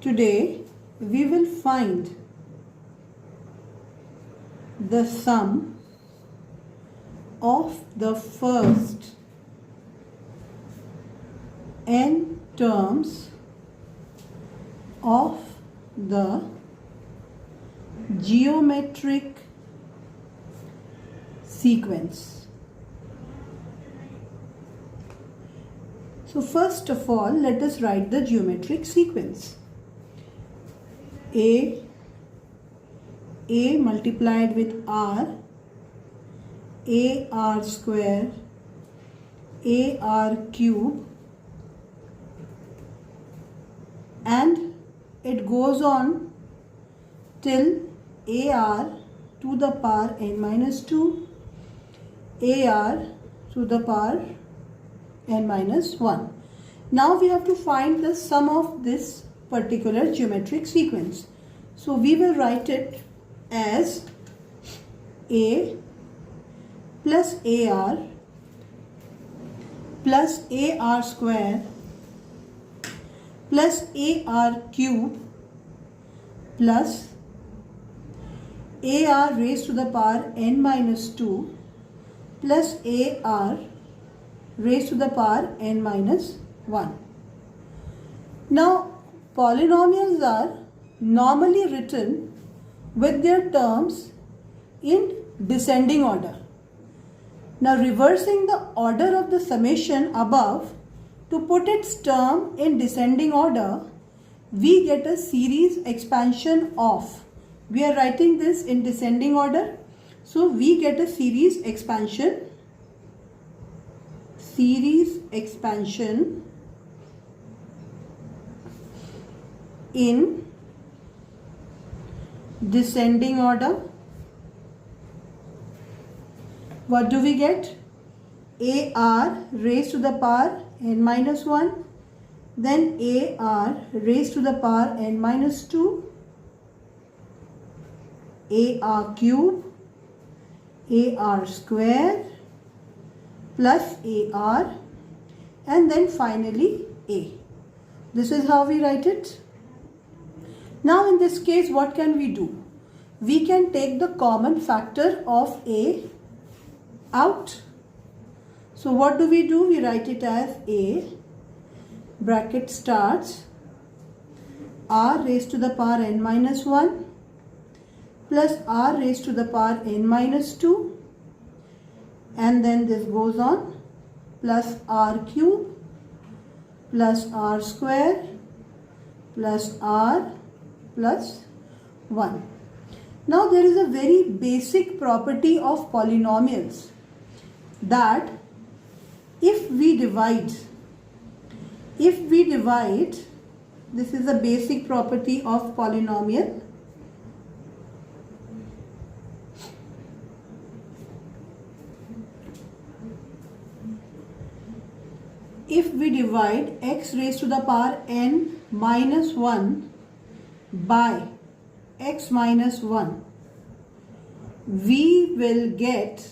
Today we will find the sum of the first n terms of the geometric sequence. So first of all, let us write the geometric sequence. A multiplied with R, AR square, AR cube, and it goes on till AR to the power n minus 2, AR to the power n minus 1. Now we have to find the sum of this particular geometric sequence. So we will write it as A plus AR plus AR square plus AR cube plus AR raised to the power n minus 2 plus AR raised to the power n minus 1. Now polynomials are normally written with their terms in descending order. Now reversing the order of the summation above to put its term in descending order, we get a series expansion of. We are writing this in descending order. So we get a series expansion in descending order. What do we get? AR raised to the power n minus 1, then AR raised to the power n minus 2, AR cube, AR square plus AR, and then finally A. This is how we write it. Now in this case, what can we do? We can take the common factor of A out. So what do? We write it as A bracket starts R raised to the power n minus 1 plus R raised to the power n minus 2, and then this goes on plus R cube plus R square plus R plus 1. Now there is a very basic property of polynomials that if we divide, this is a basic property of polynomial. If we divide x raised to the power n minus 1 by x minus 1, we will get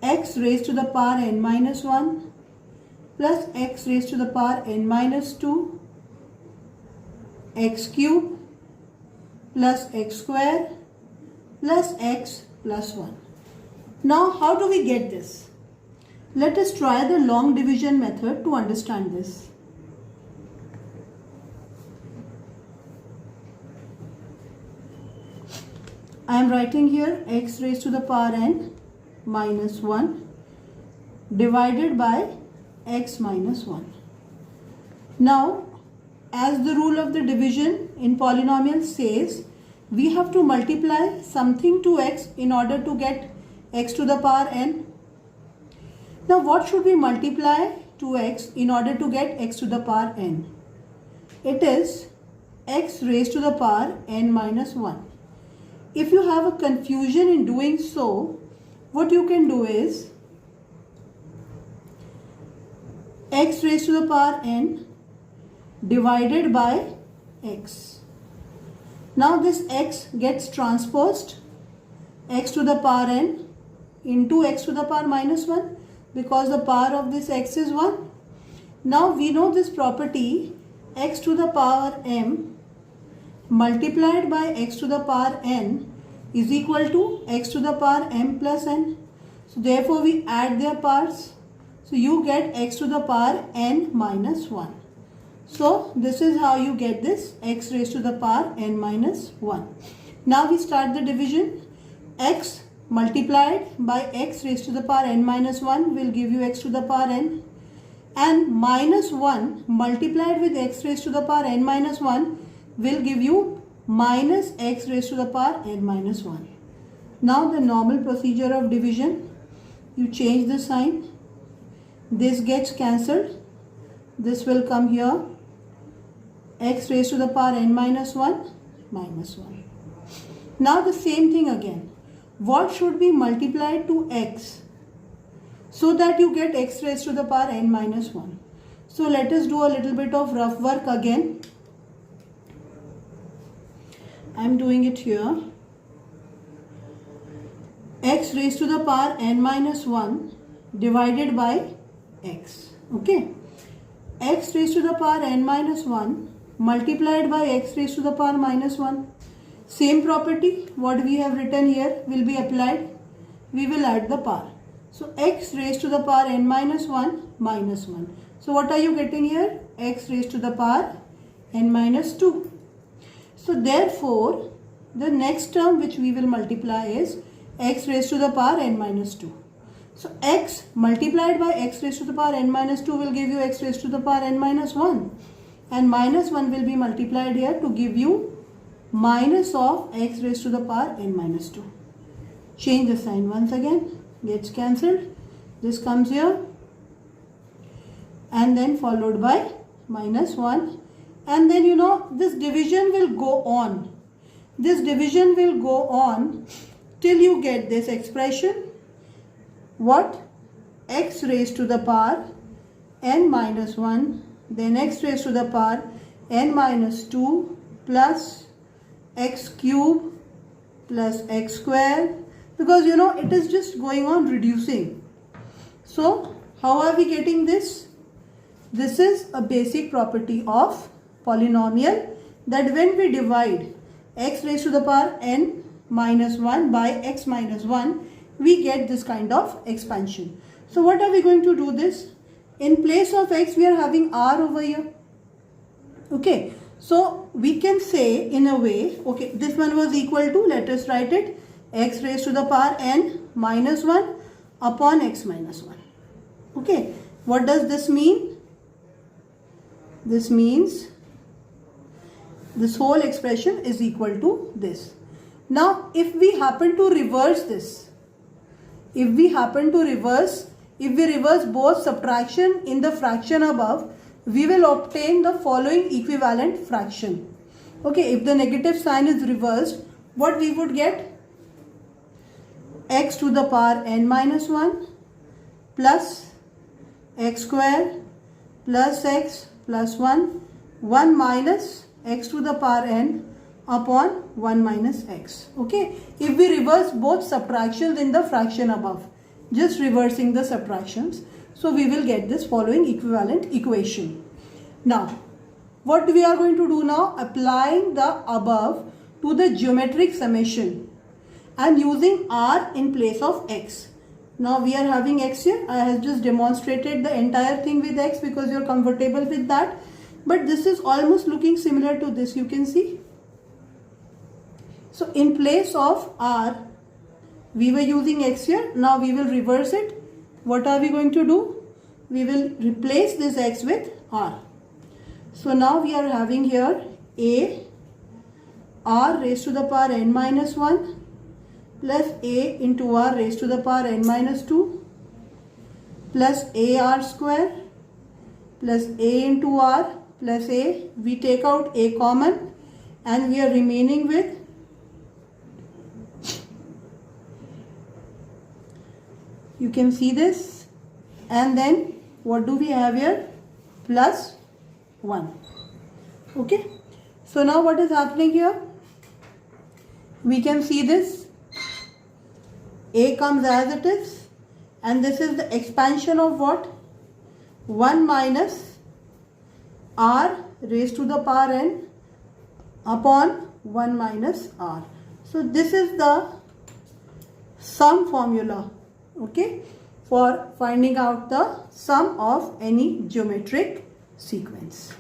x raised to the power n minus 1 plus x raised to the power n minus 2, x cube plus x square plus x plus 1. Now how do we get this? Let us try the long division method to understand this. I am writing here x raised to the power n minus 1 divided by x minus 1. Now, as the rule of the division in polynomials says, we have to multiply something to x in order to get x to the power n. Now, what should we multiply to x in order to get x to the power n? It is x raised to the power n minus 1. If you have a confusion in doing so, what you can do is x raised to the power n divided by x. Now this x gets transposed, x to the power n into x to the power minus 1, because the power of this x is 1. Now we know this property, x to the power m multiplied by x to the power n is equal to x to the power m plus n. So therefore we add their parts. So you get x to the power n minus 1. So this is how you get this x raised to the power n minus 1. Now we start the division. X multiplied by x raised to the power n minus 1 will give you x to the power n, and minus 1 multiplied with x raised to the power n minus 1 will give you minus x raised to the power n minus 1. Now the normal procedure of division, you change the sign, this gets cancelled, this will come here, x raised to the power n minus 1 minus 1. Now the same thing again. What should be multiplied to x so that you get x raised to the power n minus 1? So let us do a little bit of rough work again. I am doing it here. X raised to the power n minus 1 divided by x. Okay. X raised to the power n minus 1 multiplied by x raised to the power minus 1. Same property, what we have written here will be applied. We will add the power. So x raised to the power n minus 1 minus 1. So what are you getting here? X raised to the power n minus 2. So therefore, the next term which we will multiply is x raised to the power n minus 2. So x multiplied by x raised to the power n minus 2 will give you x raised to the power n minus 1. And minus 1 will be multiplied here to give you minus of x raised to the power n minus 2. Change the sign once again, gets cancelled. This comes here and then followed by minus 1. And then this division will go on. This division will go on till you get this expression. What? X raised to the power n minus 1, then x raised to the power n minus 2 plus x cube plus x square, because it is just going on reducing. So how are we getting this? This is a basic property of polynomial, that when we divide x raised to the power n minus 1 by x minus 1, we get this kind of expansion. So what are we going to do this? In place of x we are having r over here. Okay. So we can say in a way, okay, this one was equal to, let us write it, x raised to the power n minus 1 upon x minus 1. Okay, what does this mean? This means this whole expression is equal to this. Now if we happen to reverse this, if we reverse both subtraction in the fraction above, we will obtain the following equivalent fraction. Okay, if the negative sign is reversed, what we would get? X to the power n minus 1 plus x square plus x plus 1 minus x to the power n upon 1 minus x. Okay, if we reverse both subtractions in the fraction above, just reversing the subtractions, so we will get this following equivalent equation. Now, what we are going to do now? Applying the above to the geometric summation and using r in place of x. Now we are having x here. I have just demonstrated the entire thing with x because you are comfortable with that. But this is almost looking similar to this, you can see. So in place of r, we were using x here. Now we will reverse it. What are we going to do? We will replace this x with r. So now we are having here a r raised to the power n minus 1 plus a into r raised to the power n minus 2 plus ar square plus a into r plus a. We take out a common and we are remaining with you can see this, and then what do we have here? Plus 1. Okay. So now what is happening here? We can see this. A comes as it is, and this is the expansion of what? 1 minus r raised to the power n upon 1 minus r. So this is the sum formula, okay, for finding out the sum of any geometric sequence.